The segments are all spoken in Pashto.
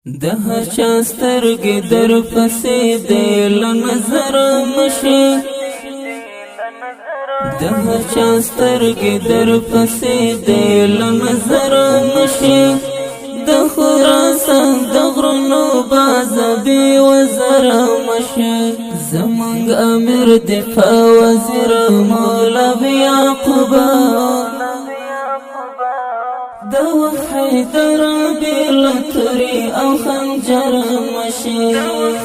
د هر چا سترګې در پسې دی له نظر مشي د هر چا سترګې در پسې دی له نظر مشي د خراسان د غرونو باز بې وزره مشي زمونږ امیر دفاع وزیر مولوي یعقوبه د حیدر بلا توري او خنجر مشي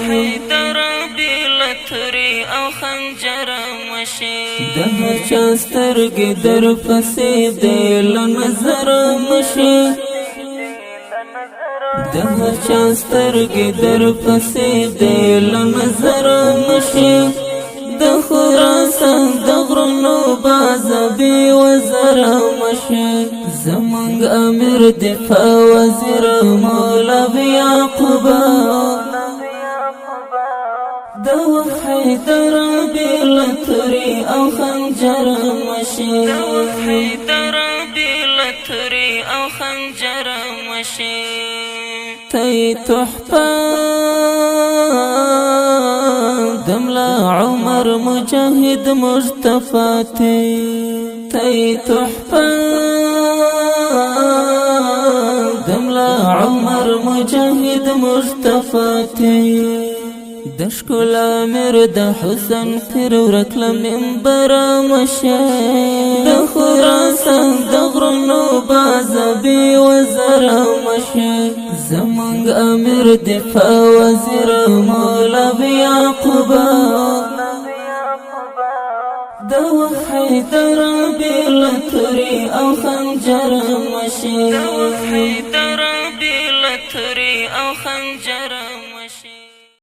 حیدر بلا توري او خنجر مشي د هر چا سترګې در پسې دی له نظر مشي د هر چا سترګې در پسې دی له نظر مشي د خراسان د غرونو باز بې وزره مشي زمونږ امیر دفاع وزیر مولوي یعقوبه د حیدر بلا توري او خنجر مشي حیدر بلا توري او خنجر مشي تی تحفه دملا عمر مجاهد مصطفى تی تحفه دملا عمر مجاهد مصطفى دشکل امیر د حسن پر ورکل منبر مشه د خراسان د غرونو باز بې وزره مشه زمونږ امیر دفاع وزیر مولوي یعقوبه د حیدر بلا توري او خنجر مشي حیدر بلا توري او خنجر